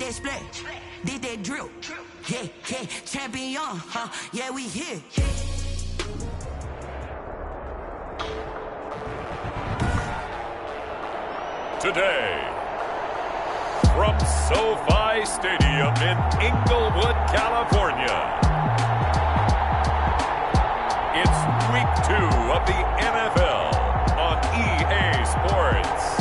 that splat, did that drill. Yeah, yeah, champion, huh? Yeah, we here. Today, from SoFi Stadium in Inglewood, California, it's week 2 of the NFL on EA Sports.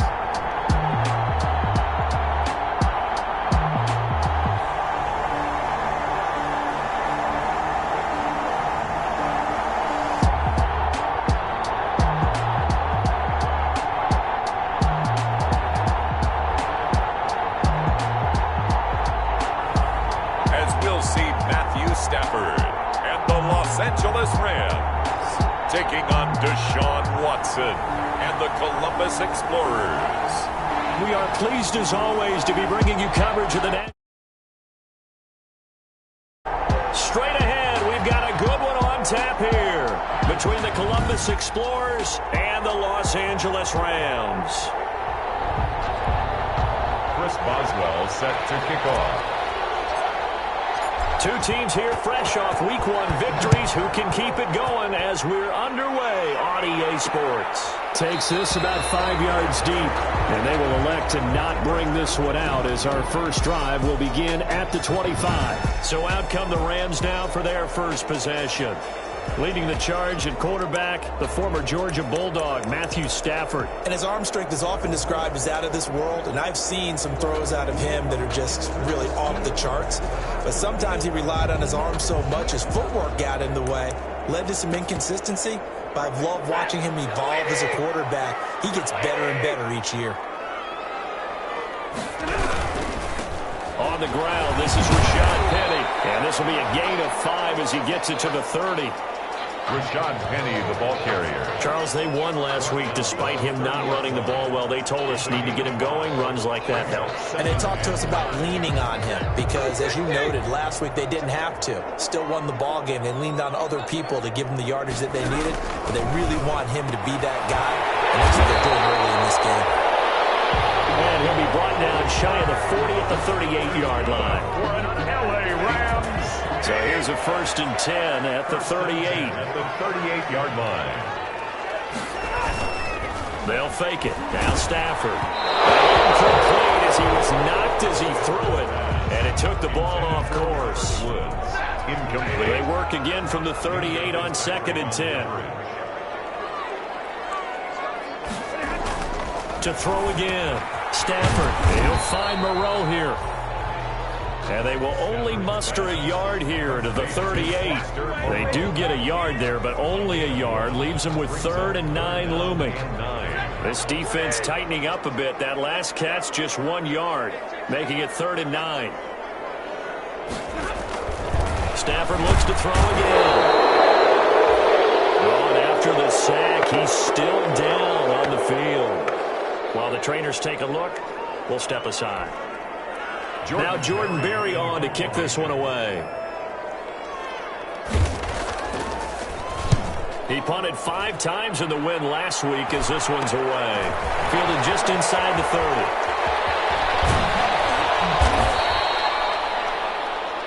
Stafford and the Los Angeles Rams taking on Deshaun Watson and the Columbus Explorers. We are pleased as always to be bringing you coverage of the net. Straight ahead, we've got a good one on tap here between the Columbus Explorers and the Los Angeles Rams. Chris Boswell set to kick off. Two teams here fresh off Week 1 victories. Who can keep it going as we're underway on EA Sports? Takes this about 5 yards deep, and they will elect to not bring this one out as our first drive will begin at the 25. So out come the Rams now for their first possession. Leading the charge at quarterback, the former Georgia Bulldog, Matthew Stafford. And his arm strength is often described as out of this world, and I've seen some throws out of him that are just really off the charts. But sometimes he relied on his arm so much, his footwork got in the way, led to some inconsistency. But I've loved watching him evolve as a quarterback. He gets better and better each year. On the ground, this is Rashad Penny, and this will be a gain of 5 as he gets it to the 30. Rashad Penny, the ball carrier. Charles, they won last week despite him not running the ball well. They told us need to get him going. Runs like that help. And they talked to us about leaning on him because, as you noted, last week they didn't have to. Still won the ball game. They leaned on other people to give them the yardage that they needed, but they really want him to be that guy, and that's what they're doing early in this game. And he'll be brought down shy of the 40 at the 38-yard line. For an LA Rams. So here's a 1st and 10 at the 38. At the 38-yard line. They'll fake it. Now Stafford. Incomplete as he was knocked as he threw it. And it took the ball off course. Incomplete. They work again from the 38 on 2nd and 10. To throw again. Stafford. He'll find Moreau here. And they will only muster a yard here to the 38. They do get a yard there, but only a yard. Leaves them with 3rd and 9 looming. This defense tightening up a bit. That last catch just 1 yard, making it 3rd and 9. Stafford looks to throw again. Oh, and after the sack, he's still down on the field. While the trainers take a look, we'll step aside. Now Jordan Berry on to kick this one away. He punted 5 times in the win last week as this one's away. Fielded just inside the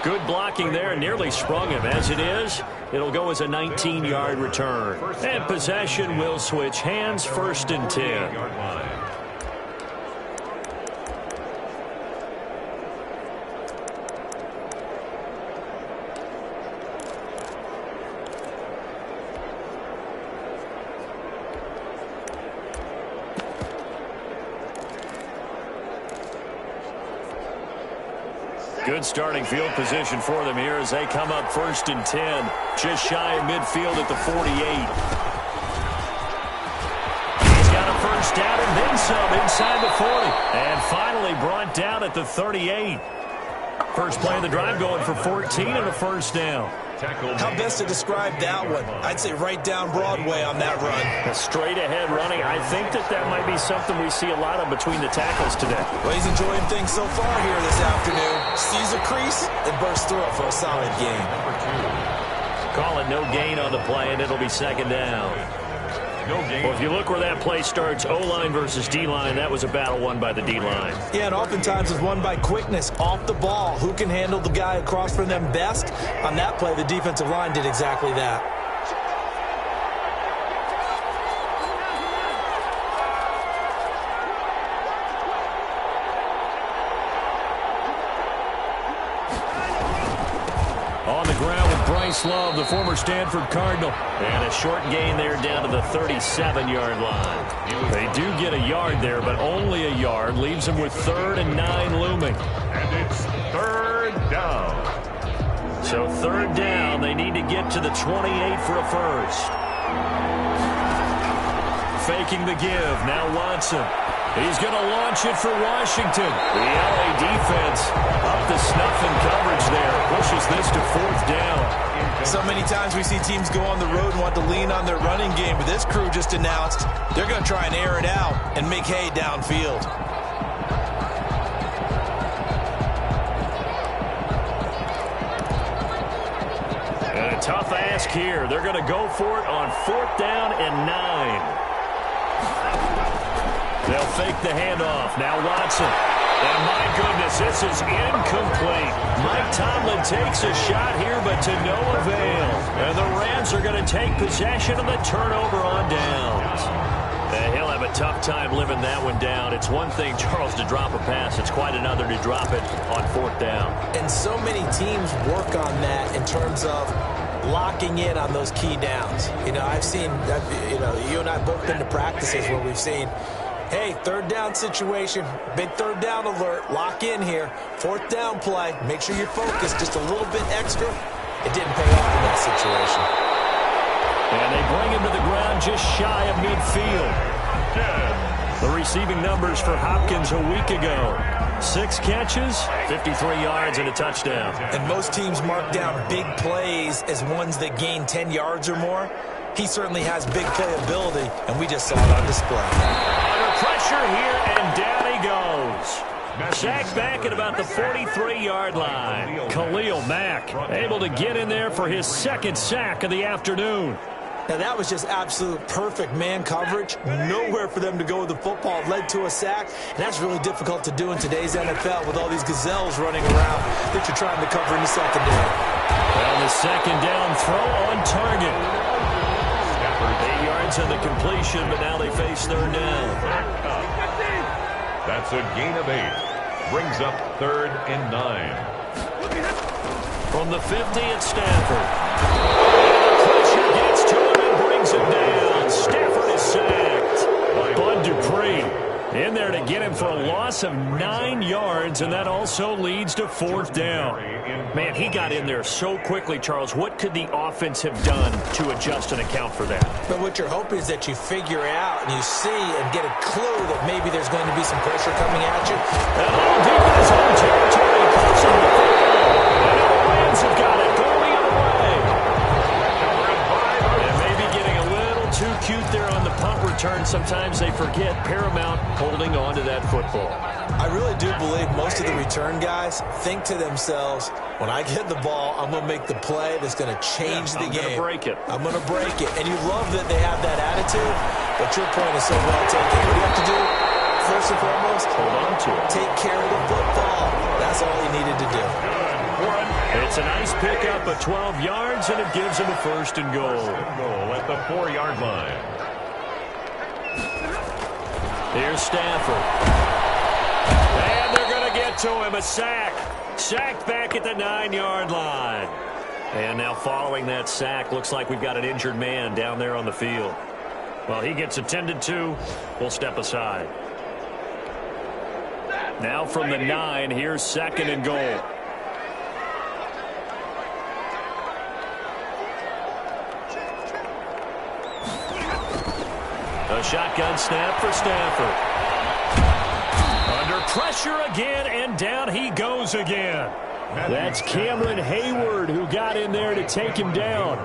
30. Good blocking there, nearly sprung him. As it is, it'll go as a 19-yard return. And possession will switch hands, 1st and 10. Good starting field position for them here as they come up 1st and 10. Just shy of midfield at the 48. He's got a 1st down and then some inside the 40. And finally brought down at the 38. First play of the drive going for 14 and a 1st down. How best to describe that one? I'd say right down Broadway on that run. A straight ahead running. I think that might be something we see a lot of between the tackles today. Well, he's enjoying things so far here this afternoon. Sees a crease and bursts through it for a solid gain. Call it no gain on the play, and it'll be 2nd down. Well, if you look where that play starts, O-line versus D-line, that was a battle won by the D-line. Yeah, and oftentimes it's won by quickness, off the ball. Who can handle the guy across from them best? On that play, the defensive line did exactly that. On the ground with Bryce Love, the former Stanford Cardinal. And a short gain there down to the 37-yard line. They do get a yard there, but only a yard. Leaves them with 3rd and 9 looming. And it's 3rd down. So 3rd down, they need to get to the 28 for a first. Faking the give, now Watson. He's going to launch it for Washington. The LA defense up the snuff in coverage there. Pushes this to 4th down. So many times we see teams go on the road and want to lean on their running game, but this crew just announced they're going to try and air it out and make hay downfield. And a tough ask here. They're going to go for it on 4th down and 9. They'll fake the handoff. Now Watson. And my goodness, this is incomplete. Mike Tomlin takes a shot here, but to no avail. And the Rams are going to take possession of the turnover on downs. And he'll have a tough time living that one down. It's one thing, Charles, to drop a pass. It's quite another to drop it on 4th down. And so many teams work on that in terms of locking in on those key downs. You know, I've seen, you and I both been to practices where we've seen, hey, 3rd down situation, big 3rd down alert, lock in here, 4th down play, make sure you're focused just a little bit extra. It didn't pay off in that situation. And they bring him to the ground just shy of midfield. The receiving numbers for Hopkins a week ago. 6 catches, 53 yards, and a touchdown. And most teams mark down big plays as ones that gain 10 yards or more. He certainly has big playability, and we just saw it on display. Under pressure here, and down he goes. Sacked back at about the 43-yard line. Khalil Mack able to get in there for his 2nd sack of the afternoon. Now, that was just absolute perfect man coverage. Nowhere for them to go with the football. It led to a sack, and that's really difficult to do in today's NFL with all these gazelles running around that you're trying to cover in the secondary. Well, the 2nd down throw on target. 8 yards on the completion, but now they face 3rd down. That's a gain of 8. Brings up 3rd and 9. From the 50 at Stanford. Pressure gets to him and brings him down. Stafford is sacked. Bud Dupree in there to get him for a loss of 9 yards, and that also leads to 4th down. Man, he got in there so quickly, Charles. What could the offense have done to adjust and account for that? But what you're hoping is that you figure out and you see and get a clue that maybe there's going to be some pressure coming at you. And all deep in his own territory, puts him to 4. And now the Rams have got it. Going the other way. And maybe getting a little too cute there on the punt return. Sometimes they forget Paramount holding on to that football. I really do believe most of the return guys think to themselves, when I get the ball, I'm going to make the play that's going to change the game. I'm going to break it. I'm going to break it. And you love that they have that attitude, but your point is so well taken. What do you have to do? First and foremost, hold on to it. Take care of the football. That's all he needed to do. It's a nice pickup of 12 yards, and it gives him a 1st and goal. At the 4-yard line. Here's Stafford. And they're going to get to him. A sack. Sacked back at the 9-yard line. And now following that sack, looks like we've got an injured man down there on the field. Well, he gets attended to. We'll step aside. Now from the 9, here's 2nd and goal. A shotgun snap for Stafford. Under pressure again, and down he goes again. That's Cameron Hayward who got in there to take him down.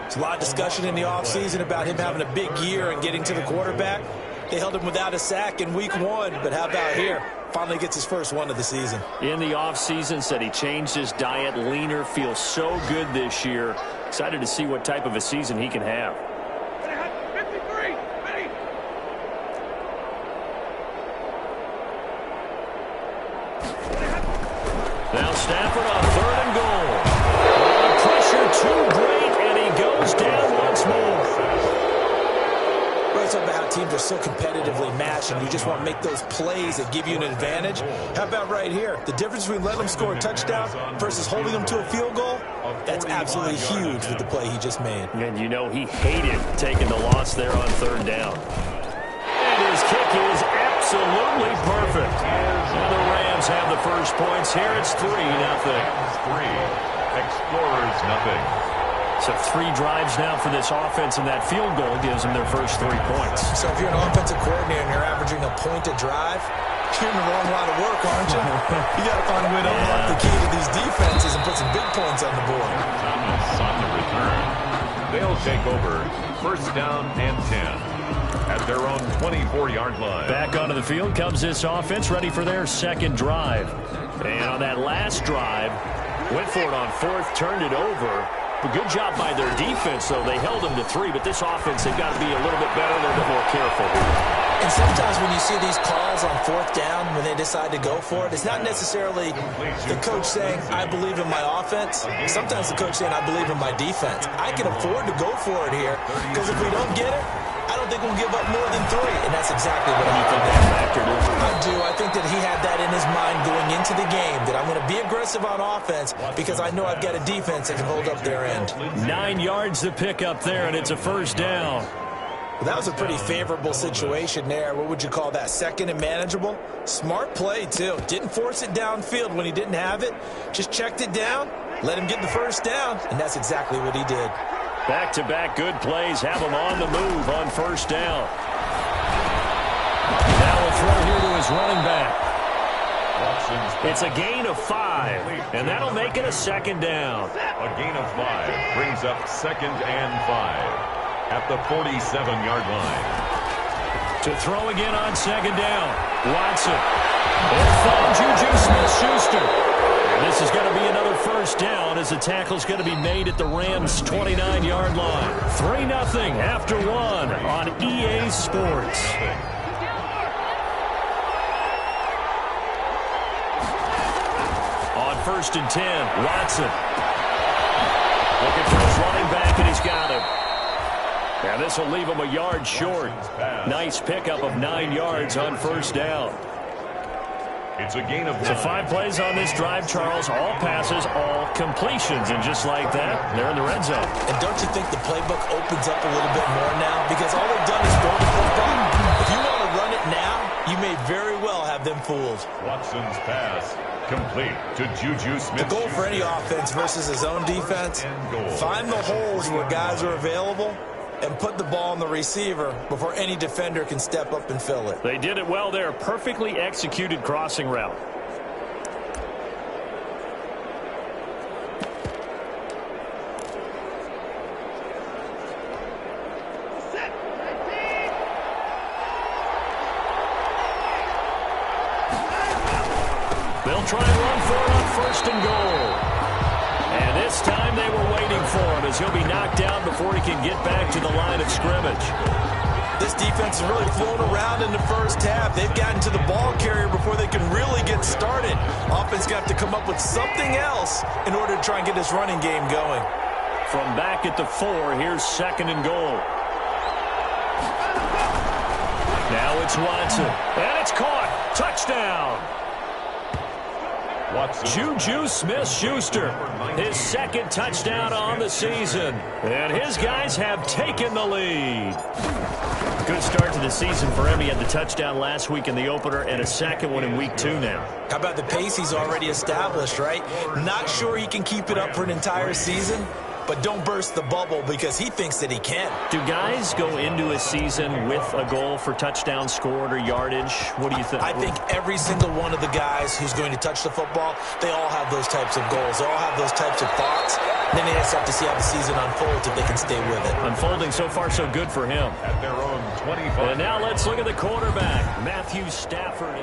There's a lot of discussion in the offseason about him having a big year and getting to the quarterback. They held him without a sack in week 1, but how about here? Finally gets his first one of the season. In the offseason, said he changed his diet, leaner, feels so good this year. Excited to see what type of a season he can have. possession. You just want to make those plays that give you an advantage. How about right here? The difference between letting them score a touchdown versus holding them to a field goal, that's absolutely huge with the play he just made. And you know he hated taking the loss there on third down. And his kick is absolutely perfect. And the Rams have the first points here. It's 3-0. 3. Explorers, nothing. So 3 drives now for this offense, and that field goal gives them their first 3 points. So if you're an offensive coordinator and you're averaging a point a drive, you're in the wrong line of work, aren't you? You got to find a way to unlock the key to these defenses and put some big points on the board. Thomas on the return. They'll take over. First down and 10 at their own 24-yard line. Back onto the field comes this offense, ready for their second drive. And on that last drive, went for it on fourth, turned it over. But good job by their defense, though. They held them to 3, but this offense, they've got to be a little bit better, a little bit more careful. And sometimes when you see these calls on fourth down, when they decide to go for it, it's not necessarily the coach saying, I believe in my offense. Sometimes the coach saying, I believe in my defense. I can afford to go for it here, because if we don't get it, I don't think we'll give up more than 3, and that's exactly what happened there. I do. I think that he had that in his mind going into the game, that I'm going to be aggressive on offense because I know I've got a defense that can hold up their end. 9 yards to pick up there, and it's a first down. Well, that was a pretty favorable situation there. What would you call that? Second and manageable? Smart play, too. Didn't force it downfield when he didn't have it. Just checked it down, let him get the first down, and that's exactly what he did. Back-to-back good plays have him on the move on first down. Now a throw here to his running back. It's a gain of 5, and that'll make it a second down. A gain of 5 brings up second and 5 at the 47-yard line. To throw again on second down. Watson. And found Juju Smith-Schuster. This is going to be another first down as the tackle's going to be made at the Rams' 29-yard line. 3-0 after 1 on EA Sports. On first and 10, Watson. Looking for his running back, and he's got him. Now this will leave him a yard short. Nice pickup of 9 yards on first down. It's a gain of 9. So 5 plays on this drive, Charles. All passes, all completions. And just like that, they're in the red zone. And don't you think the playbook opens up a little bit more now? Because all they've done is throw the football. If you want to run it now, you may very well have them fooled. Watson's pass complete to Juju Smith. The goal for any offense versus his own defense, find the holes where guys are available and put the ball on the receiver before any defender can step up and fill it. They did it well there. Perfectly executed crossing route. They'll try and run for it on first and goal. And this time they were waiting for him as he'll be knocked down before he can get back to the line of scrimmage. This defense has really flown around in the first half. They've gotten to the ball carrier before they can really get started. Offense got to come up with something else in order to try and get this running game going. From back at the 4, here's second and goal. Now it's Watson. And it's caught. Touchdown. Juju Smith-Schuster, his second touchdown on the season. And his guys have taken the lead. Good start to the season for him. He had the touchdown last week in the opener and a second one in week 2 now. How about the pace he's already established, right? Not sure he can keep it up for an entire season, but don't burst the bubble because he thinks that he can. Do guys go into a season with a goal for touchdown scored or yardage? What do you think? I think every single one of the guys who's going to touch the football, they all have those types of goals. They all have those types of thoughts. And then they just have to see how the season unfolds if they can stay with it. Unfolding so far so good for him. At their own 25. And now let's look at the quarterback, Matthew Stafford.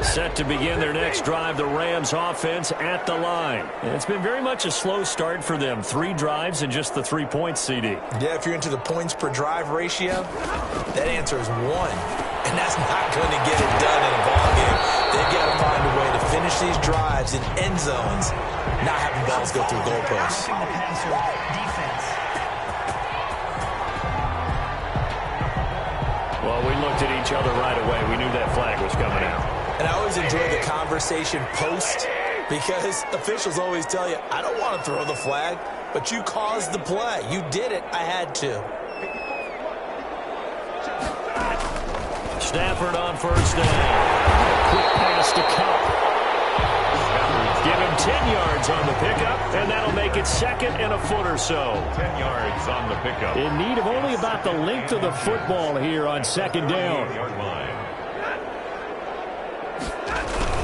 Set to begin their next drive, the Rams offense at the line. And it's been very much a slow start for them. 3 drives and just the 3 points, CD. Yeah, if you're into the points per drive ratio, that answer is 1. And that's not going to get it done in a ball game. They've got to find a way to finish these drives in end zones, not having balls go through goalposts. Well, we looked at each other right away. We knew that flag was coming out. And I always enjoy the conversation post because officials always tell you, I don't want to throw the flag, but you caused the play. You did it. I had to. Stafford on first down. Quick pass to Cup. Give him 10 yards on the pickup, and that'll make it second and a foot or so. 10 yards on the pickup. In need of only about the length of the football here on second down.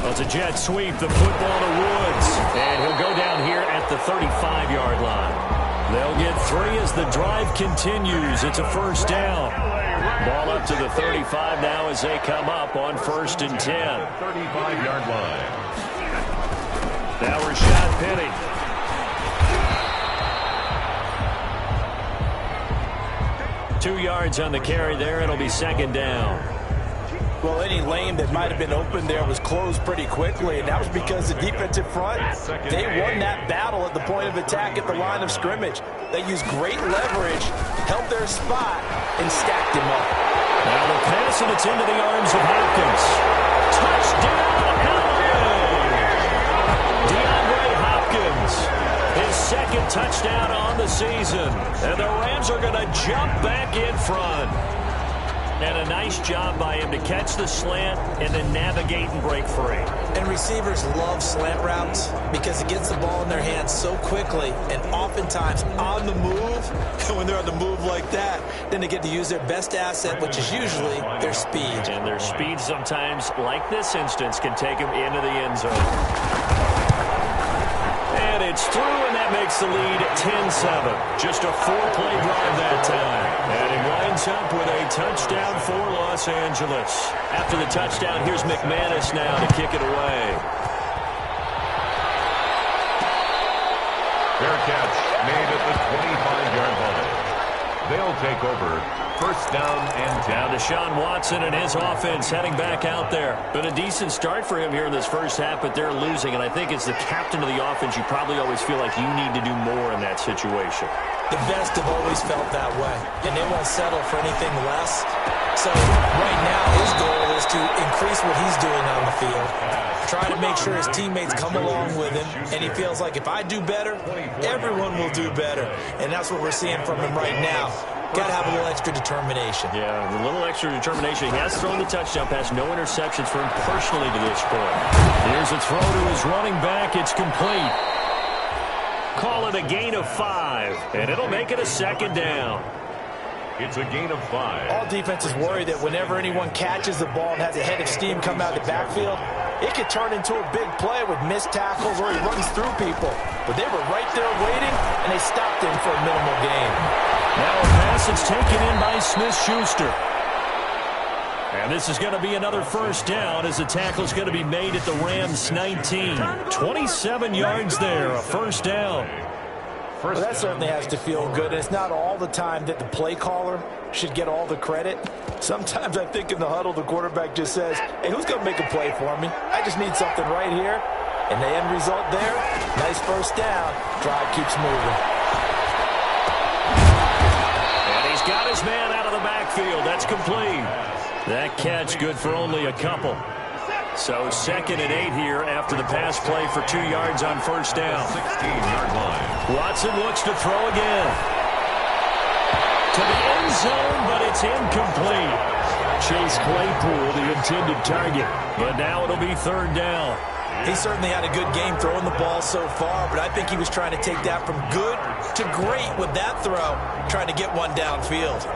Well, it's a jet sweep, the football to Woods. And he'll go down here at the 35-yard line. They'll get 3 as the drive continues. It's a first down. Ball up to the 35 now as they come up on 1st and 10. 35-yard line. Now Rashad Penny. Two yards on the carry there. It'll be second down. Well, any lane that might have been open there was closed pretty quickly, and that was because the defensive front, they won that battle at the point of attack at the line of scrimmage. They used great leverage, held their spot, and stacked him up. Now the pass, and it's into the arms of Hopkins. Touchdown, LA! DeAndre Hopkins, his second touchdown on the season. And the Rams are going to jump back in front. And a nice job by him to catch the slant and then navigate and break free. And receivers love slant routes because it gets the ball in their hands so quickly and oftentimes on the move. And when they're on the move like that, then they get to use their best asset, which is usually their speed. And their speed sometimes, like this instance, can take them into the end zone. And it's through, and that makes the lead 10-7. Just a 4-play drive that time. And it winds up with a touchdown for Los Angeles. After the touchdown, here's McManus now to kick it away. Fair catch made at the 25-yard line. They'll take over. First down and 10. Now Deshaun Watson and his offense heading back out there. Been a decent start for him here in this first half, but they're losing. And I think as the captain of the offense, you probably always feel like you need to do more in that situation. The best have always felt that way, and they won't settle for anything less. So right now his goal is to increase what he's doing on the field, try to make sure his teammates come along with him, and he feels like if I do better, everyone will do better. And that's what we're seeing from him right now. Got to have a little extra determination. Yeah, a little extra determination. He has thrown the touchdown pass. No interceptions for him personally to this point. Here's a throw to his running back. It's complete. Call it a gain of 5, and it'll make it a second down. It's a gain of 5. All defenses worry that whenever anyone catches the ball and has a head of steam come out of the backfield, it could turn into a big play with missed tackles or he runs through people. But they were right there waiting, and they stopped him for a minimal gain. Now a pass that's taken in by Smith-Schuster. And this is going to be another first down as the tackle is going to be made at the Rams' 19. 27 yards there, a first down. Well, that certainly has to feel good. It's not all the time that the play caller should get all the credit. Sometimes I think in the huddle, the quarterback just says, hey, who's going to make a play for me? I just need something right here. And the end result there, nice first down. Drive keeps moving. And he's got his man out of the backfield. That's complete. That catch good for only a couple. So 2nd and 8 here after the pass play for 2 yards on first down. 16-yard line. Watson looks to throw again. To the end zone, but it's incomplete. Chase Claypool, the intended target. But now it'll be 3rd down. He certainly had a good game throwing the ball so far, but I think he was trying to take that from good to great with that throw, trying to get one downfield.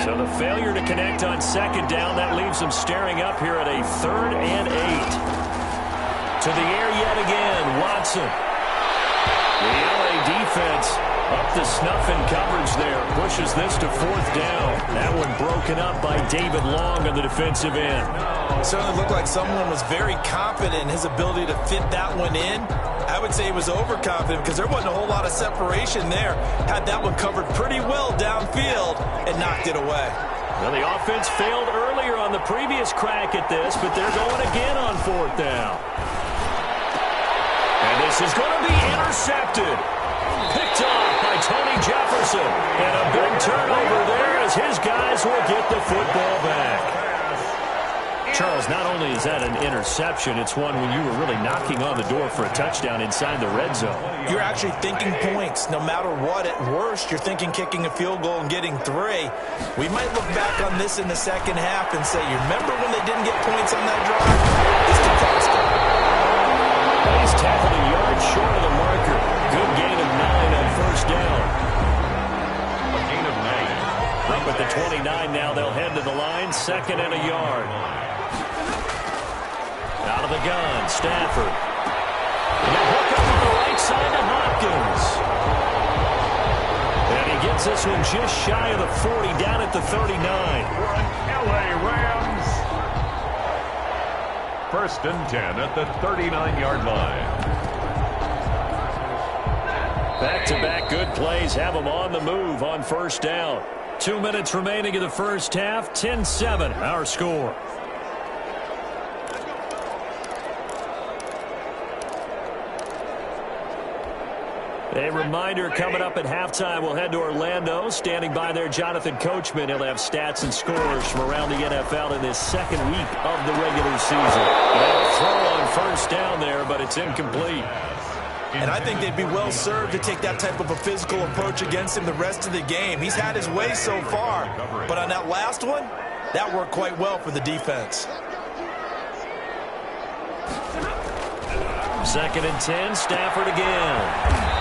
So the failure to connect on 2nd down, that leaves them staring up here at a 3rd and 8. To the air yet again, Watson. The LA defense up to snuff in coverage there. Pushes this to 4th down. That one broken up by David Long on the defensive end. Certainly looked like someone was very confident in his ability to fit that one in. I would say he was overconfident because there wasn't a whole lot of separation there. Had that one covered pretty well downfield and knocked it away. Well, the offense failed earlier on the previous crack at this, but they're going again on 4th down. And this is going to be intercepted. Picked off by Tony Jefferson. And a big turnover there as his guys will get the football back. Charles, not only is that an interception, it's one when you were really knocking on the door for a touchdown inside the red zone. You're actually thinking points. No matter what, at worst, you're thinking kicking a field goal and getting 3. We might look back on this in the second half and say, you remember when they didn't get points on that drive? It's the cost. He's tackled a yard short of the marker. Good gain of 9 on first down. A gain of 9. Up at the 29 now, they'll head to the line, 2nd and a yard. Out of the gun, Stafford. And a hook up on the right side to Hopkins. And he gets this one just shy of the 40, down at the 39. LA Rams. 1st and 10 at the 39-yard line. Back-to-back good plays have them on the move on first down. 2 minutes remaining in the first half, 10-7, our score. A reminder coming up at halftime, we'll head to Orlando. Standing by there, Jonathan Coachman. He'll have stats and scores from around the NFL in this second week of the regular season. They'll throw on first down there, but it's incomplete. And I think they'd be well served to take that type of a physical approach against him the rest of the game. He's had his way so far, but on that last one, that worked quite well for the defense. 2nd and 10, Stafford again.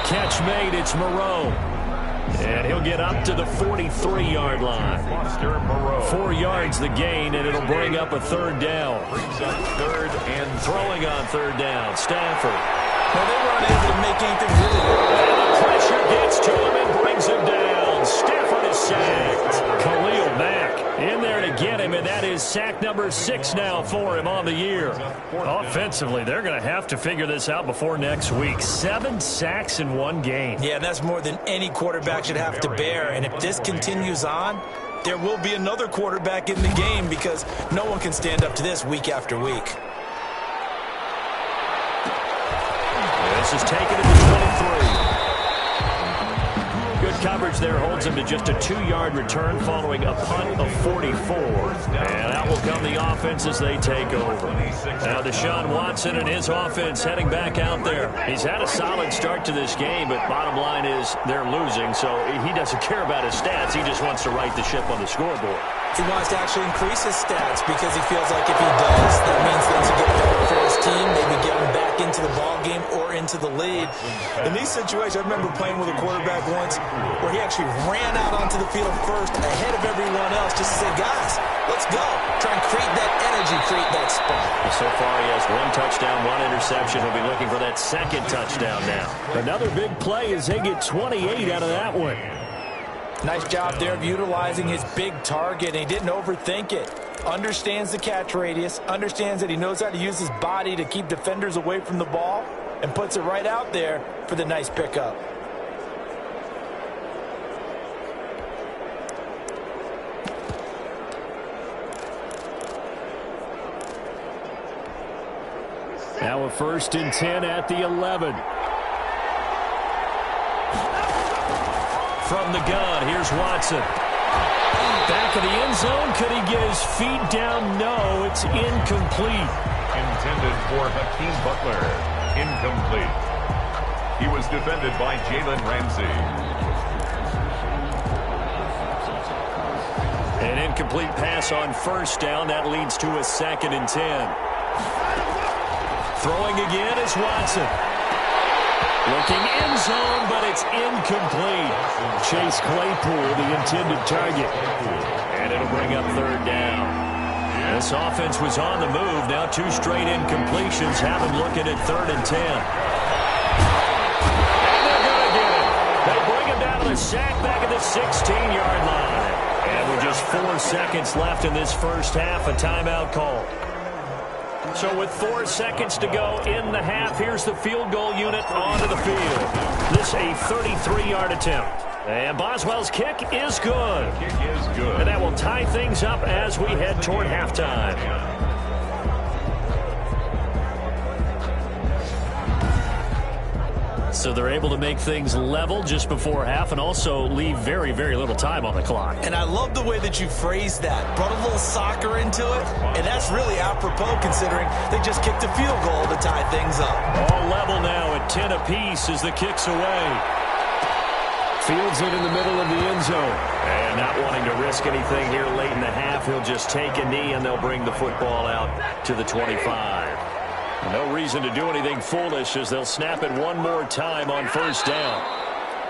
Catch made, it's Moreau. And he'll get up to the 43-yard line. 4 yards the gain, and it'll bring up a 3rd down. Brings up 3rd and throwing on 3rd down, Stafford. Well, they weren't able to make anything really good. And the pressure gets to him and brings him down. Stafford is sacked. Khalil Mack in there to get him, and that is sack number 6 now for him on the year. Offensively, they're going to have to figure this out before next week. 7 sacks in 1 game. Yeah, that's more than any quarterback should have to bear. And if this continues on, there will be another quarterback in the game because no one can stand up to this week after week. This is taken at the 23. Good coverage there holds him to just a 2-yard return following a punt of 44. And out will come the offense as they take over. Now Deshaun Watson and his offense heading back out there. He's had a solid start to this game, but bottom line is they're losing, so he doesn't care about his stats. He just wants to right the ship on the scoreboard. He wants to actually increase his stats because he feels like if he does, that means things will get better for his team, maybe get him back into the ball game or into the lead. In these situations, I remember playing with a quarterback once where he actually ran out onto the field first ahead of everyone else just to say, guys, let's go. Try and create that energy, create that spark. So far, he has 1 touchdown, 1 interception. He'll be looking for that 2nd touchdown now. Another big play as they get 28 out of that one. Nice job there of utilizing his big target, and he didn't overthink it. Understands the catch radius, understands that he knows how to use his body to keep defenders away from the ball, and puts it right out there for the nice pickup. Now a 1st and 10 at the 11. From the gun, here's Watson. Back of the end zone. Could he get his feet down? No, it's incomplete. Intended for Hakeem Butler. Incomplete. He was defended by Jalen Ramsey. An incomplete pass on first down. That leads to a 2nd and 10. Throwing again is Watson. Looking end zone, but it's incomplete. Chase Claypool, the intended target. And it'll bring up 3rd down. This offense was on the move. Now 2 straight incompletions have him looking at 3rd and 10. And they're going to get him. They bring him down to the sack back at the 16-yard line. And with just 4 seconds left in this first half, a timeout call. So with 4 seconds to go in the half, here's the field goal unit onto the field. This a 33-yard attempt. And Boswell's kick is good. Kick is good. And that will tie things up as we head toward halftime. So they're able to make things level just before half and also leave very, very little time on the clock. And I love the way that you phrased that. Brought a little soccer into it, and that's really apropos considering they just kicked a field goal to tie things up. All level now at 10 apiece as the kick's away. Fields it in the middle of the end zone. And not wanting to risk anything here late in the half, he'll just take a knee and they'll bring the football out to the 25. No reason to do anything foolish as they'll snap it one more time on first down.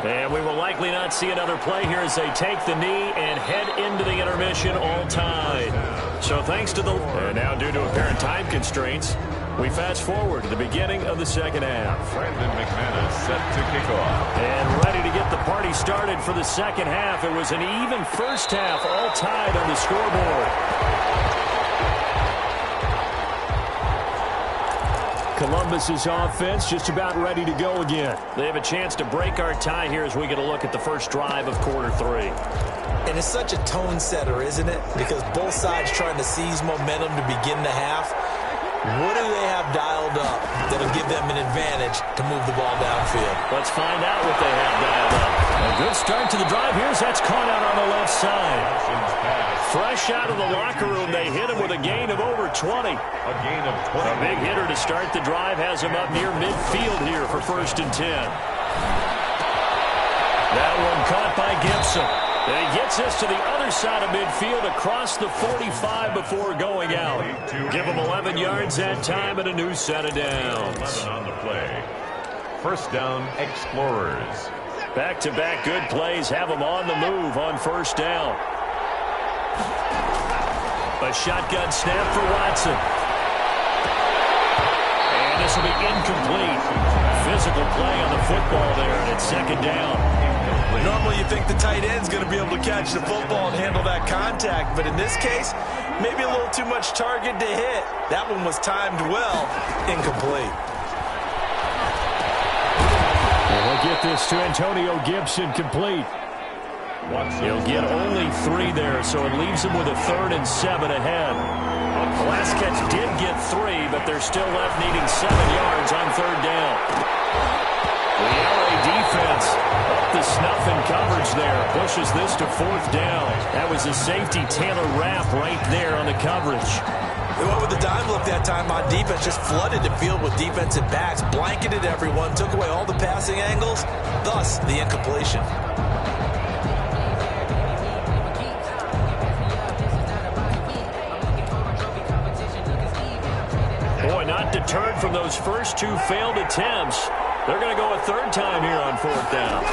And we will likely not see another play here as they take the knee and head into the intermission all tied. So thanks to the... And now due to apparent time constraints, we fast forward to the beginning of the second half. Brandon McManus set to kick off. And ready to get the party started for the second half. It was an even first half, all tied on the scoreboard. Columbus's offense just about ready to go again. They have a chance to break our tie here as we get a look at the first drive of quarter 3. And it's such a tone setter, isn't it? Because both sides trying to seize momentum to begin the half. What do they have dialed up that'll give them an advantage to move the ball downfield? Let's find out what they have dialed up. A good start to the drive. Here's that's caught out on the left side. Fresh out of the locker room, they hit him with a gain of over 20. A gain of 20. A big hitter to start the drive has him up near midfield here for 1st and 10. That one caught by Gibson. And he gets this to the other side of midfield across the 45 before going out. Give him 11 yards that time and a new set of downs. 11 on the play. First down, Explorers. Back-to-back good plays have them on the move on first down. A shotgun snap for Watson. And this will be incomplete. Physical play on the football there, and it's second down. Normally you think the tight end's going to be able to catch the football and handle that contact, but in this case, maybe a little too much target to hit. That one was timed well, incomplete. And we'll get this to Antonio Gibson complete. He'll get only 3 there, so it leaves him with a 3rd and 7 ahead. The last catch did get 3, but they're still left needing 7 yards on 3rd down. The LA defense up the snuff in coverage there. Pushes this to 4th down. That was a safety Taylor Rapp right there on the coverage. They went with the dime look that time on defense, just flooded the field with defensive backs, blanketed everyone, took away all the passing angles, thus the incompletion. Boy, not deterred from those first 2 failed attempts. They're going to go a 3rd time here on 4th down.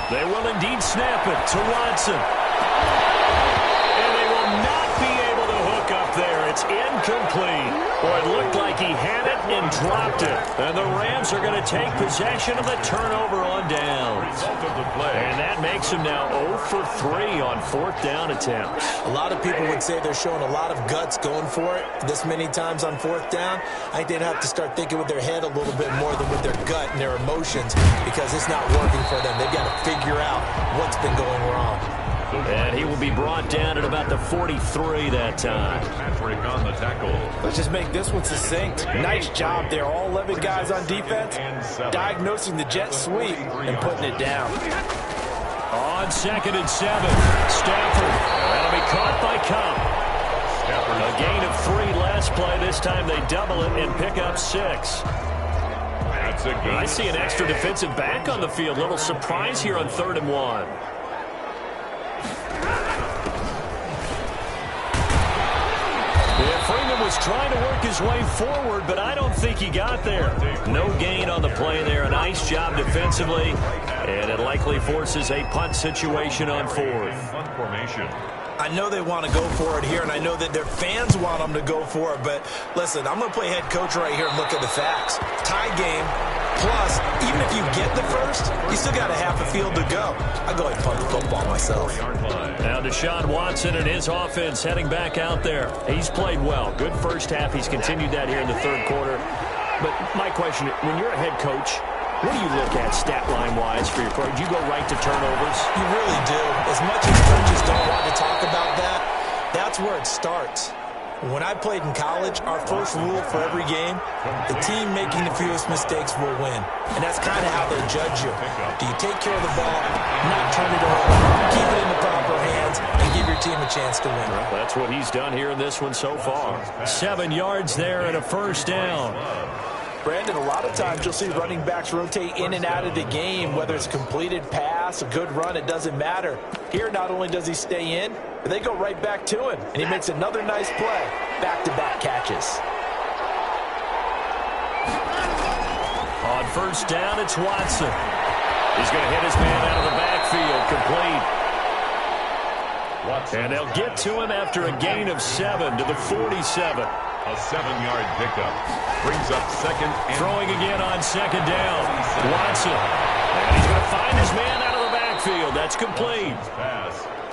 They will indeed snap it to Watson. And they will not be able to hook up there. It's incomplete. Boy, it looked like he had it and dropped it. And the Rams are going to take possession of the turnover on downs. And that makes them now 0 for 3 on 4th down attempts. A lot of people would say they're showing a lot of guts going for it this many times on 4th down. I think they'd have to start thinking with their head a little bit more than with their gut and their emotions because it's not working for them. They've got to figure out what's been going wrong. And he will be brought down at about the 43 that time. Patrick on the tackle. Let's just make this one succinct. Nice job there. All 11 guys on defense diagnosing the jet sweep and putting it down. On 2nd and 7, Stafford. That'll be caught by Cup. A gain of 3 last play. This time they double it and pick up 6. That's a gain. I see an extra defensive back on the field. Little surprise here on 3rd and 1. Freeman was trying to work his way forward, but I don't think he got there. No gain on the play there. A nice job defensively, and it likely forces a punt situation on 4th. Punt formation. I know they want to go for it here, and I know that their fans want them to go for it, but listen, I'm going to play head coach right here and look at the facts. Tie game, plus, even if you get the first, you still got a half a field to go. I'll go ahead and punt the football myself. Now Deshaun Watson and his offense heading back out there. He's played well. Good first half. He's continued that here in the 3rd quarter. But my question, when you're a head coach, what do you look at stat line-wise for your coach? Do you go right to turnovers? You really do. As much as coaches don't want to talk about that, that's where it starts. When I played in college, our first rule for every game, the team making the fewest mistakes will win. And that's kind of how they judge you. Do you take care of the ball, not turn it over, keep it in the proper hands, and give your team a chance to win? Well, that's what he's done here in this one so far. 7 yards there and a first down. Brandon, a lot of times you'll see running backs rotate in and out of the game, whether it's a completed pass, a good run, it doesn't matter. Here, not only does he stay in, but they go right back to him, and he makes another nice play. Back-to-back catches. On first down, it's Watson. He's going to hit his man out of the backfield, complete. And they'll get to him after a gain of 7 to the 47. A 7-yard pickup brings up second. Throwing again on second down. Watson. And he's going to find his man out of the backfield. That's complete.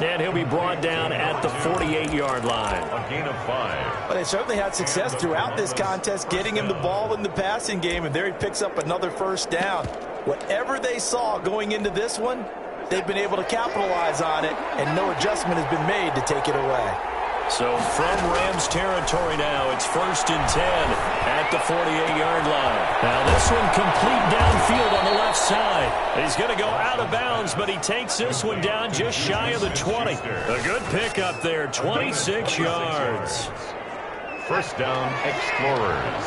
And he'll be brought down at the 48-yard line. A gain of 5. But they certainly had success throughout this contest, getting him the ball in the passing game, and there he picks up another first down. Whatever they saw going into this one, they've been able to capitalize on it, and no adjustment has been made to take it away. So from Rams territory now, it's 1st and 10 at the 48-yard line. Now this one complete downfield on the left side. He's going to go out of bounds, but he takes this one down just shy of the 20. A good pickup there, 26 yards. First down, Explorers.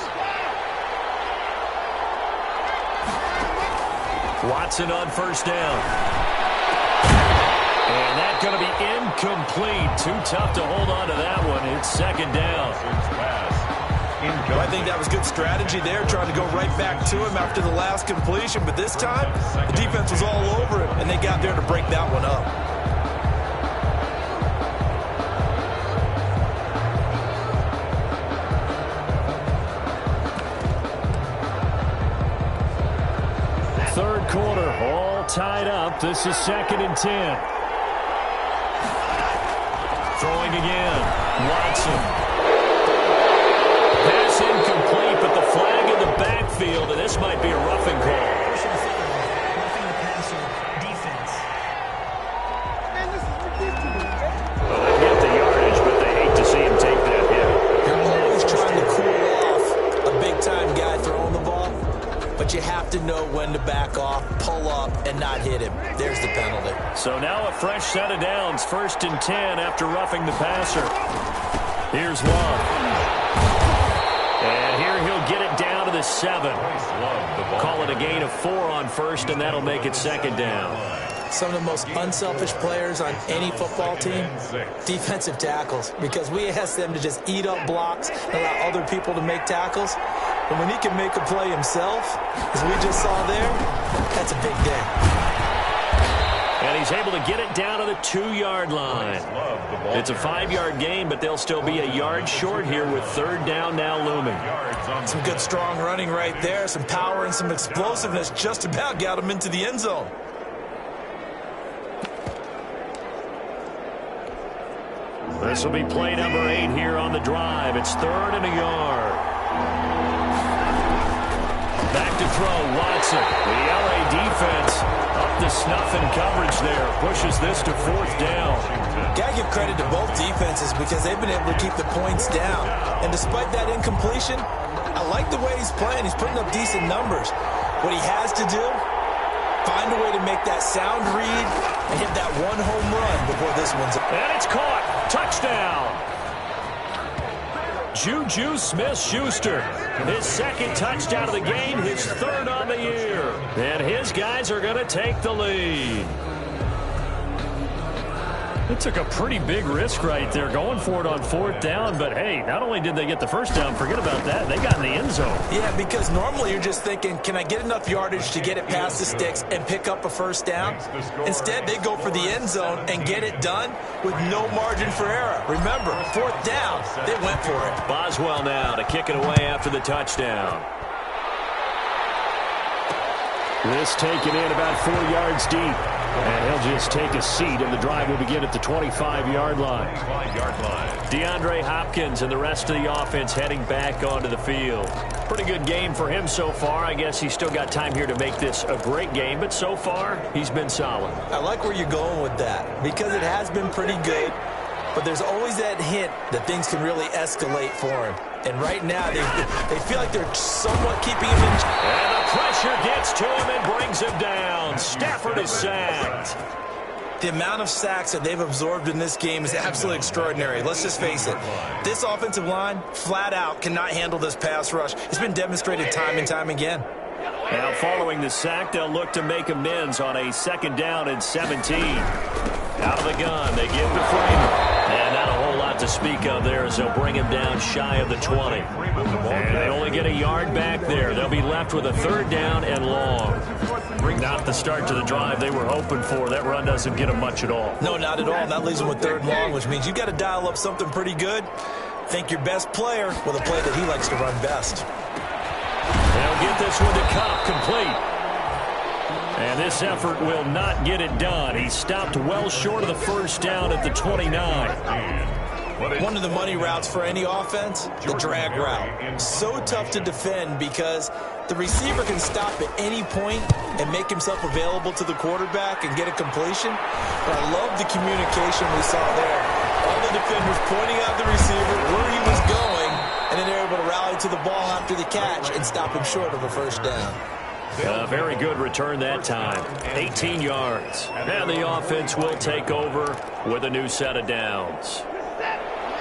Watson on first down. And that's going to be incomplete. Too tough to hold on to that one. It's second down. Well, I think that was good strategy there, trying to go right back to him after the last completion. But this time, the defense was all over him, and they got there to break that one up. Third quarter, all tied up. This is 2nd and 10. Throwing again. Watson. Pass incomplete, but the flag in the backfield, and this might be a roughing call. Roughing the passer, defense. Well, they get the yardage, but they hate to see him take that hit. You're always trying to cool off a big-time guy throwing the ball, but you have to know when to back off, pull up, and not hit him. There's the penalty. So now a fresh set of downs, 1st and 10 after roughing the passer. Here's Love. And here he'll get it down to the 7. Call it a gain of 4 on first, and that'll make it second down. Some of the most unselfish players on any football team, defensive tackles, because we ask them to just eat up blocks and allow other people to make tackles. But when he can make a play himself, as we just saw there, that's a big day. And he's able to get it down to the 2-yard line. It's a 5-yard gain, but they'll still be a yard short here with third down now looming. Some good strong running right there, some power and some explosiveness just about got him into the end zone. This will be play number 8 here on the drive. It's 3rd and a yard. Back to throw, Watson. The LA defense up the snuff in coverage there. Pushes this to 4th down. Gotta give credit to both defenses because they've been able to keep the points down. And despite that incompletion, I like the way he's playing. He's putting up decent numbers. What he has to do, find a way to make that sound read and hit that one home run before this one's up. And it's caught. Touchdown. Juju Smith-Schuster, his 2nd touchdown of the game, his 3rd on the year. And his guys are going to take the lead. They took a pretty big risk right there going for it on 4th down. But, hey, not only did they get the first down, forget about that, they got in the end zone. Yeah, because normally you're just thinking, can I get enough yardage to get it past the sticks and pick up a first down? Instead, they go for the end zone and get it done with no margin for error. Remember, 4th down, they went for it. Boswell now to kick it away after the touchdown. This taken in about 4 yards deep. And he'll just take a seat, and the drive will begin at the 25-yard line. DeAndre Hopkins and the rest of the offense heading back onto the field. Pretty good game for him so far. I guess he's still got time here to make this a great game, but so far, he's been solid. I like where you're going with that because it has been pretty good. but there's always that hint that things can really escalate for him. And right now, they feel like they're somewhat keeping him in. And the pressure gets to him and brings him down. Stafford is sacked. The amount of sacks that they've absorbed in this game is absolutely extraordinary. Let's just face it. This offensive line, flat out, cannot handle this pass rush. It's been demonstrated time and time again. Now, following the sack, they'll look to make amends on a 2nd down and 17. Out of the gun, they give to Freeman. And not a whole lot to speak of there as they'll bring him down shy of the 20. And they only get a yard back there. They'll be left with a 3rd down and long. Not the start to the drive they were hoping for. That run doesn't get them much at all. No, not at all. And that leaves them with 3rd and long, which means you've got to dial up something pretty good. Think your best player with a play that he likes to run best. They'll get this one to Cobb, complete. And this effort will not get it done. He stopped well short of the 1st down at the 29. One of the money routes for any offense, the drag route. So tough to defend because the receiver can stop at any point and make himself available to the quarterback and get a completion. But I love the communication we saw there. All the defenders pointing out the receiver, where he was going, and then they're able to rally to the ball after the catch and stop him short of a 1st down. A very good return that time. 18 yards. And the offense will take over with a new set of downs.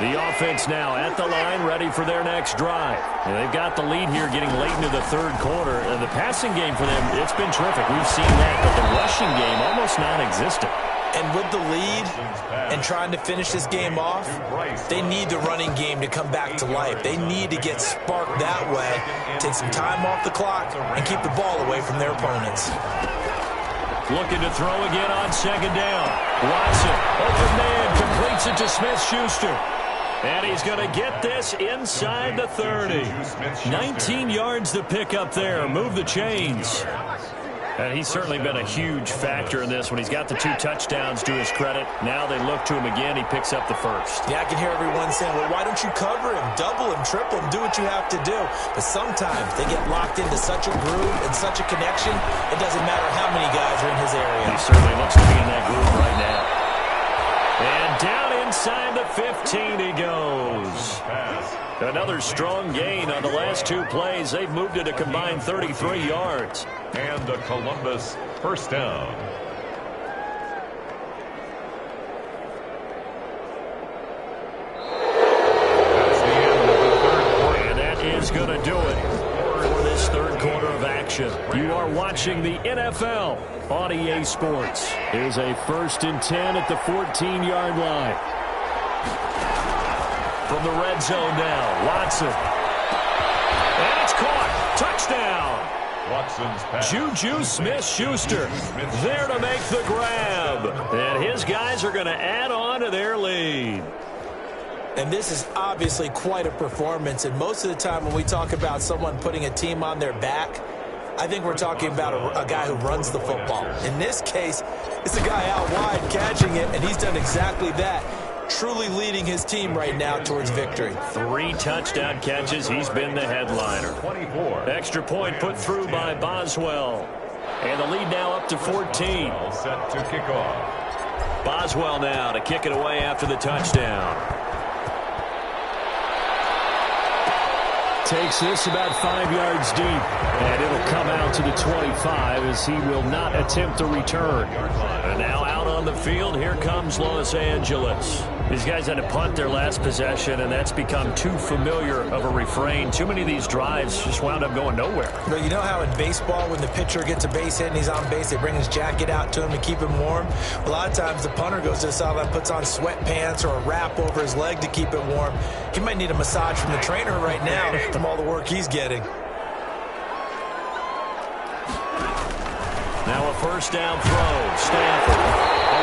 The offense now at the line, ready for their next drive. And they've got the lead here getting late into the 3rd quarter. And the passing game for them, it's been terrific. We've seen that, but the rushing game almost non-existent. And with the lead and trying to finish this game off, they need the running game to come back to life. They need to get sparked that way, take some time off the clock, and keep the ball away from their opponents. Looking to throw again on 2nd down. Watson, open man, completes it to Smith-Schuster. And he's going to get this inside the 30. 19 yards to pick up there. Move the chains. And he's certainly been a huge factor in this when he's got the 2 touchdowns to his credit. Now they look to him again. He picks up the 1st. Yeah, I can hear everyone saying, well, why don't you cover him, double him, triple him, do what you have to do. But sometimes they get locked into such a groove and such a connection, it doesn't matter how many guys are in his area. He certainly looks to be in that groove right now. And down inside the 15 he goes. Another strong gain on the last 2 plays. They've moved it a combined 33 yards. And the Columbus 1st down. That's the end of the 3rd quarter. And that is going to do it for this 3rd quarter of action. You are watching the NFL on EA Sports. Here's a 1st and 10 at the 14-yard line. From the red zone now, Watson. And it's caught. Touchdown. Watson's pass. Juju Smith-Schuster there to make the grab. And his guys are going to add on to their lead. And this is obviously quite a performance. And most of the time when we talk about someone putting a team on their back, I think we're talking about a guy who runs the football. In this case, it's a guy out wide catching it, and he's done exactly that. Truly leading his team right now towards victory. 3 touchdown catches. He's been the headliner. 24. Extra point put through by Boswell. And the lead now up to 14. All set to kick off. Boswell now to kick it away after the touchdown. Takes this about 5 yards deep. And it'll come out to the 25 as he will not attempt a return. And now out on the field, here comes Los Angeles. These guys had to punt their last possession, and that's become too familiar of a refrain. Too many of these drives just wound up going nowhere. But you know how in baseball, when the pitcher gets a base hit and he's on base, they bring his jacket out to him to keep him warm? A lot of times the punter goes to the sideline, puts on sweatpants or a wrap over his leg to keep it warm. He might need a massage from the trainer right now from all the work he's getting. Now a 1st down throw. Stafford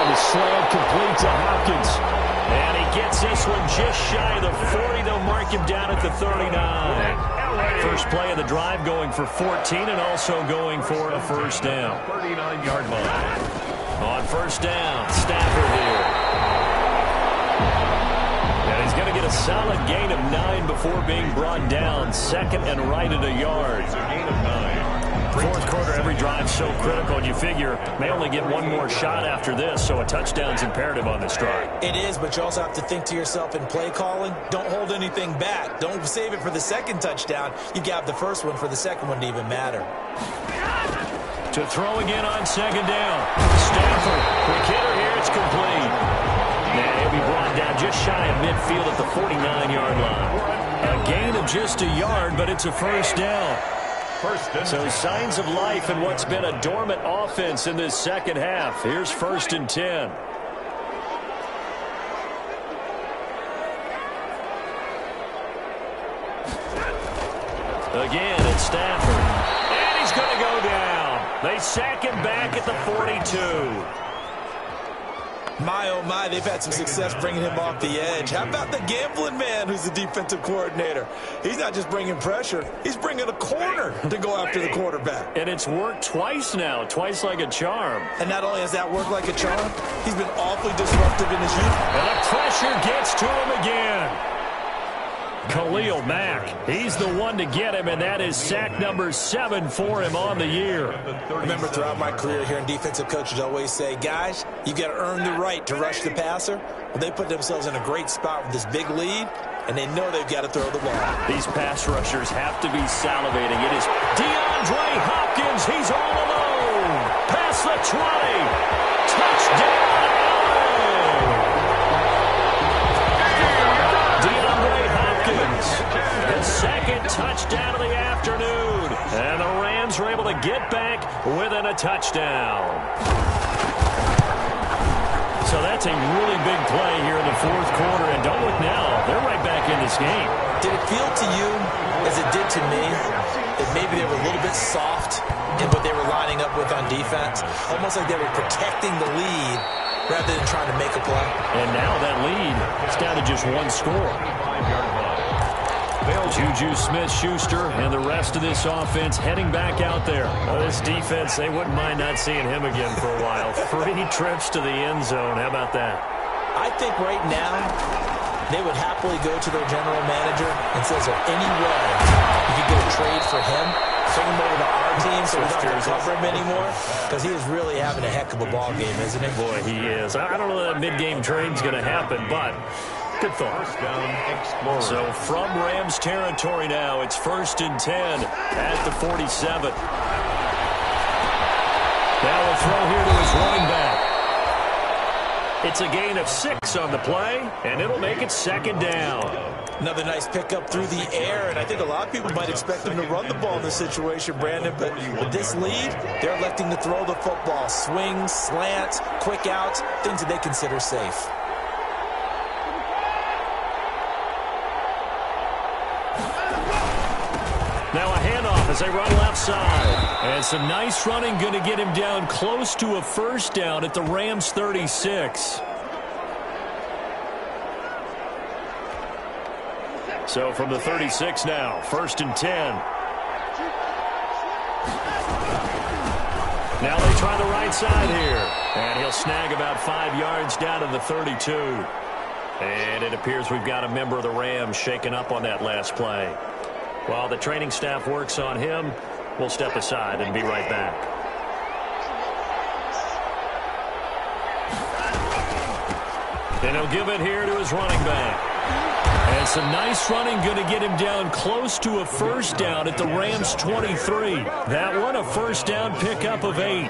on the slant, complete to Hopkins. And he gets this one just shy of the 40. They'll mark him down at the 39. First play of the drive going for 14 and also going for a 1st down. 39-yard line. On 1st down, Stafford here. And he's going to get a solid gain of 9 before being brought down. 2nd and right at a yard. It's a gain of 9. Fourth quarter, every drive so critical, and you figure may only get one more shot after this, so a touchdown's imperative on this drive. It is, but you also have to think to yourself in play calling, don't hold anything back. Don't save it for the second touchdown. You got the first one for the second one to even matter. To throw again on second down. Stafford, quick hitter here, it's complete. Now he'll be brought down just shy of midfield at the 49-yard line. A gain of just a yard, but it's a first down. So signs of life in what's been a dormant offense in this second half. Here's 1st and 10. Again, it's Stafford. And he's going to go down. They sack him back at the 42. My, oh my, they've had some success bringing him off the edge. How about the gambling man who's the defensive coordinator? He's not just bringing pressure. He's bringing a corner to go after the quarterback. And it's worked twice now, twice like a charm. And not only has that worked like a charm, he's been awfully disruptive in his youth. And the pressure gets to him again. Khalil Mack, he's the one to get him, and that is sack number 7 for him on the year. Remember, throughout my career here in defensive coaches always say, guys, you got to earn the right to rush the passer. Well, they put themselves in a great spot with this big lead, and they know they've got to throw the ball. These pass rushers have to be salivating. It is DeAndre Hopkins. He's all alone. Past the 20. Touchdown. The second touchdown of the afternoon. And the Rams are able to get back within a touchdown. So that's a really big play here in the fourth quarter. And don't look now. They're right back in this game. Did it feel to you, as it did to me, that maybe they were a little bit soft in what they were lining up with on defense? Almost like they were protecting the lead rather than trying to make a play. And now that lead is down to just one score. Juju Smith-Schuster and the rest of this offense heading back out there. Well, this defense, they wouldn't mind not seeing him again for a while. 3 trips to the end zone. How about that? I think right now they would happily go to their general manager and say, is there any way you could get a trade for him? Bring him over to our team so we don't have to cover him anymore? Because he is really having a heck of a ball game, isn't he? Boy, he is. I don't know that mid-game trade's going to happen, but good thought. So from Rams territory now, it's 1st and 10 at the 47. Now we'll throw here to his running back. It's a gain of 6 on the play, and it'll make it 2nd down. Another nice pickup through the air, and I think a lot of people might expect them to run the ball in this situation, Brandon, but with this lead, they're electing to throw the football. Swings, slants, quick outs, things that they consider safe. Now a handoff as they run left side. And some nice running going to get him down close to a first down at the Rams 36. So from the 36 now, 1st and 10. Now they try the right side here. And he'll snag about 5 yards down to the 32. And it appears we've got a member of the Rams shaken up on that last play. While the training staff works on him, we'll step aside and be right back. And he'll give it here to his running back. And some nice running going to get him down close to a first down at the Rams 23. That one a first down pickup of 8.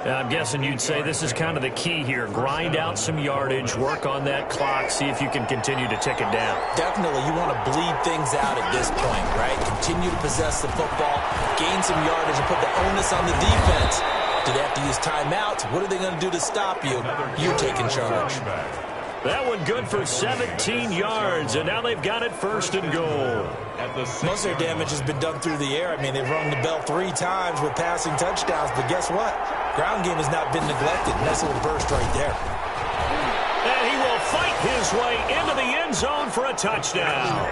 I'm guessing you'd say this is kind of the key here. Grind out some yardage, work on that clock, see if you can continue to tick it down. Definitely, you want to bleed things out at this point, right? Continue to possess the football, gain some yardage, and put the onus on the defense. Do they have to use timeouts? What are they going to do to stop you? You're taking charge. That one good for 17 yards, and now they've got it 1st and goal. Most of their damage has been done through the air. I mean, they've rung the bell 3 times with passing touchdowns, but guess what? Ground game has not been neglected, and that's a little burst right there. And he will fight his way into the end zone for a touchdown.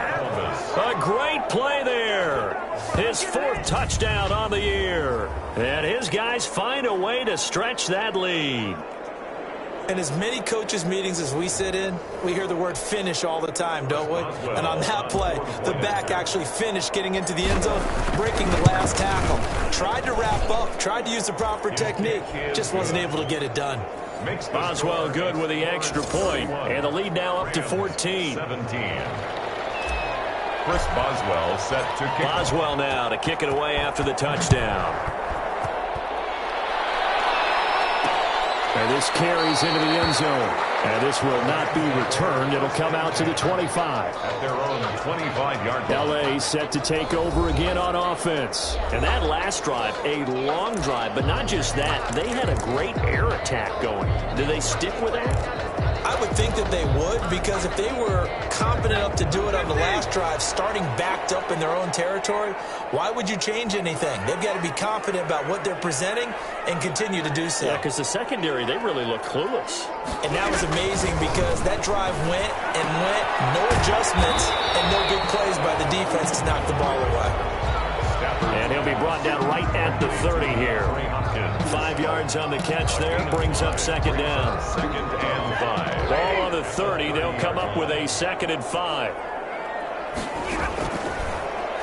A great play there. His 4th touchdown on the year. And his guys find a way to stretch that lead. In as many coaches' meetings as we sit in, we hear the word finish all the time, don't we? And on that play, the back actually finished getting into the end zone, breaking the last tackle. Tried to wrap up, tried to use the proper technique, just wasn't able to get it done. Boswell good with the extra point, and the lead now up to 14. 17. Chris Boswell set to kick. Boswell now to kick it away after the touchdown. And this carries into the end zone. And this will not be returned. It'll come out to the 25. At their own 25-yard line. LA set to take over again on offense. And that last drive, a long drive, but not just that. They had a great air attack going. Do they stick with that? I would think that they would, because if they were confident enough to do it on the last drive, starting backed up in their own territory, why would you change anything? They've got to be confident about what they're presenting and continue to do so. Yeah, because the secondary, they really look clueless. And that was amazing because that drive went and went, no adjustments, and no big plays by the defense to knock the ball away. And he'll be brought down right at the 30 here. 5 yards on the catch there, brings up second down. Second and 5. Ball on the 30, they'll come up with a 2nd and 5.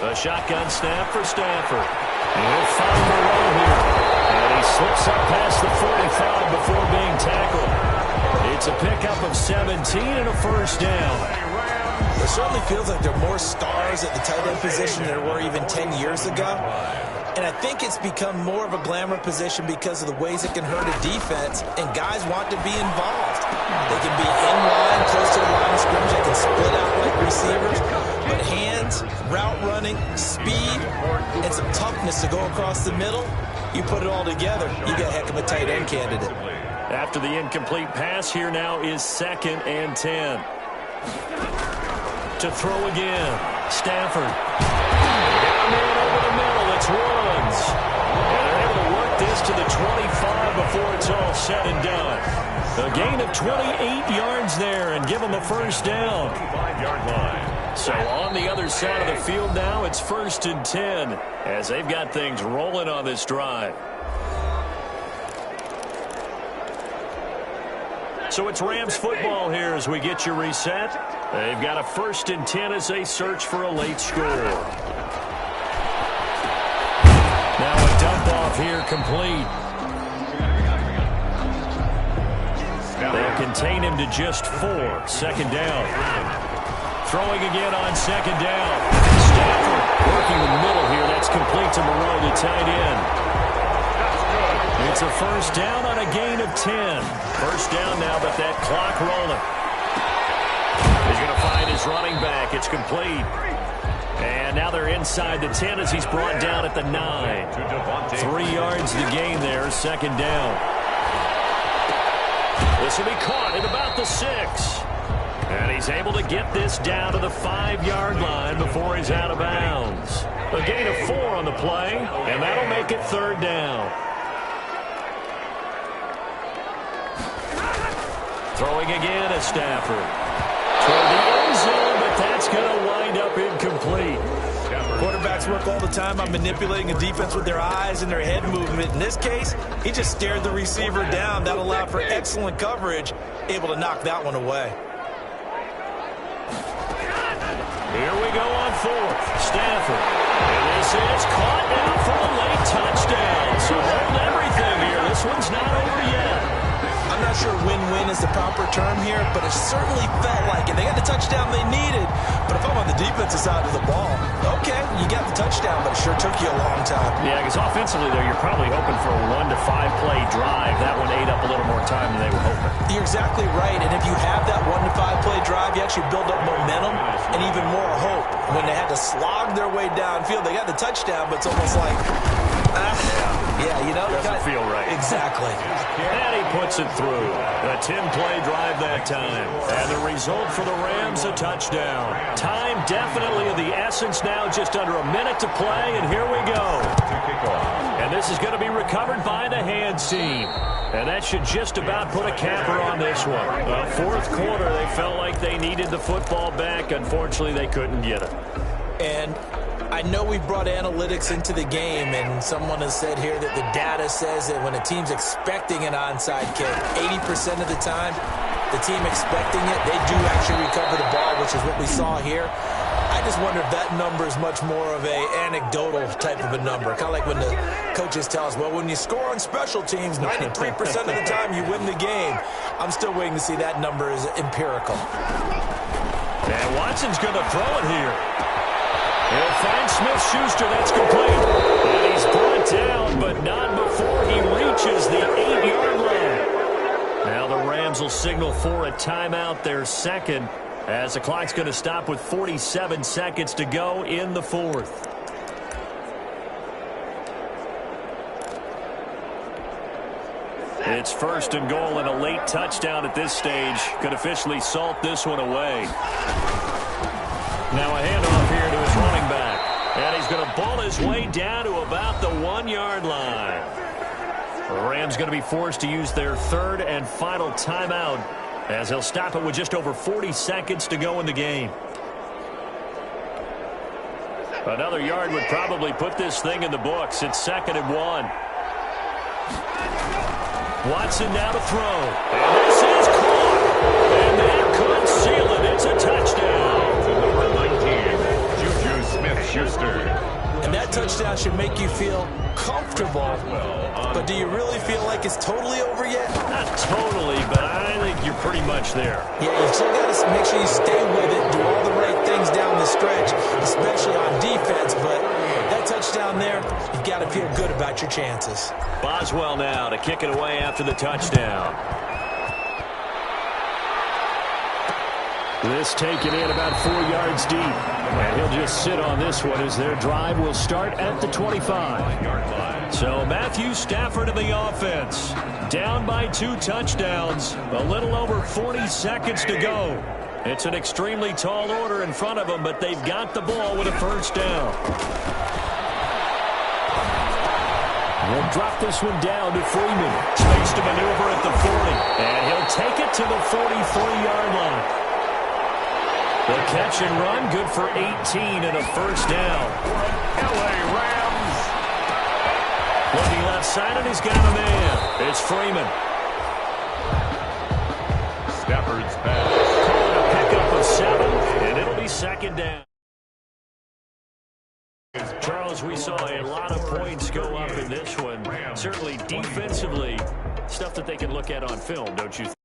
A shotgun snap for Stafford. He'll find the roll here. And he slips up past the 45 before being tackled. It's a pickup of 17 and a first down. It certainly feels like there are more stars at the tight end position than there were even 10 years ago. And I think it's become more of a glamour position because of the ways it can hurt a defense, and guys want to be involved. They can be in line, close to the line of scrimmage. They can split out like receivers. But hands, route running, speed, and some toughness to go across the middle, you put it all together, you got a heck of a tight end candidate. After the incomplete pass, here now is 2nd and 10. To throw again, Stafford. Down man over the middle, it's Woods. And they're able to work this to the 25 before it's all said and done. A gain of 28 yards there and give them a first down. 5-yard line. So on the other side of the field now, it's 1st and 10 as they've got things rolling on this drive. So it's Rams football here as we get you reset. They've got a 1st and 10 as they search for a late score. Now a dump off here complete. They'll contain him to just 4. 2nd down. Throwing again on 2nd down. Stafford working the middle here. That's complete to Moreau, the tight end. It's a first down on a gain of 10. First down now, but that clock rolling. He's going to find his running back. It's complete. And now they're inside the 10 as he's brought down at the 9. 3 yards the gain there, 2nd down. This will be caught at about the 6. And he's able to get this down to the 5-yard line before he's out of bounds. A gain of 4 on the play, and that'll make it 3rd down. Throwing again at Stafford. Toward the end zone, but that's going to wind up incomplete. Quarterbacks work all the time on manipulating a defense with their eyes and their head movement. In this case, he just stared the receiver down. That allowed for excellent coverage, able to knock that one away. Here we go on 4th. Stafford. And this is caught now for a late touchdown. So hold everything here. This one's not over yet. I'm not sure win-win is the proper term here, but it certainly felt like it. They got the touchdown they needed, but if I'm on the defensive side of the ball, okay, you got the touchdown, but it sure took you a long time. Yeah, because offensively, though, you're probably hoping for a 1 to 5 play drive. That one ate up a little more time than they were hoping. You're exactly right, and if you have that 1 to 5 play drive, you actually build up momentum and even more hope. When they had to slog their way downfield, they got the touchdown, but it's almost like, yeah, you know. Doesn't feel right. Exactly. And he puts it through. A 10-play drive that time. And the result for the Rams, a touchdown. Time definitely of the essence now, just under a minute to play, and here we go. And this is going to be recovered by the hands team. And that should just about put a capper on this one. The 4th quarter, they felt like they needed the football back. Unfortunately, they couldn't get it. And I know we brought analytics into the game, and someone has said here that the data says that when a team's expecting an onside kick, 80% of the time, the team expecting it, they do actually recover the ball, which is what we saw here. I just wonder if that number is much more of a anecdotal type of a number. Kind of like when the coaches tell us, well, when you score on special teams, 93% of the time you win the game. I'm still waiting to see that number is empirical. And Watson's going to throw it here. He'll find Smith-Schuster. That's complete. And he's brought down, but not before he reaches the 8-yard line. Now the Rams will signal for a timeout, their second, as the clock's going to stop with 47 seconds to go in the fourth. It's first and goal, and a late touchdown at this stage could officially salt this one away. Now a handoff here to his running back. And he's going to ball his way down to about the 1-yard line. The Rams going to be forced to use their third and final timeout, as he'll stop it with just over 40 seconds to go in the game. Another yard would probably put this thing in the books. It's 2nd and 1. Watson now to throw. And this is caught. And that could seal it. It's a touchdown. Number 19, Juju Smith-Schuster. And that touchdown should make you feel comfortable. But do you really feel like it's totally over yet? Not totally, but I think you're pretty much there. Yeah, you still got to make sure you stay with it, do all the right things down the stretch, especially on defense. But that touchdown there, you've got to feel good about your chances. Boswell now to kick it away after the touchdown. This taken in about 4 yards deep. And he'll just sit on this one as their drive will start at the 25-yard line. So Matthew Stafford in the offense. Down by 2 touchdowns. A little over 40 seconds to go. It's an extremely tall order in front of them, but they've got the ball with a first down. He'll drop this one down to Freeman. Space to maneuver at the 40. And he'll take it to the 43-yard line. The catch and run, good for 18 and a first down. LA Rams. Looking left side, and he's got a man. It's Freeman. Stafford's pass. Calling a pickup of 7, and it'll be 2nd down. Charles, we saw a lot of points go up in this one. Certainly defensively, stuff that they can look at on film, don't you think?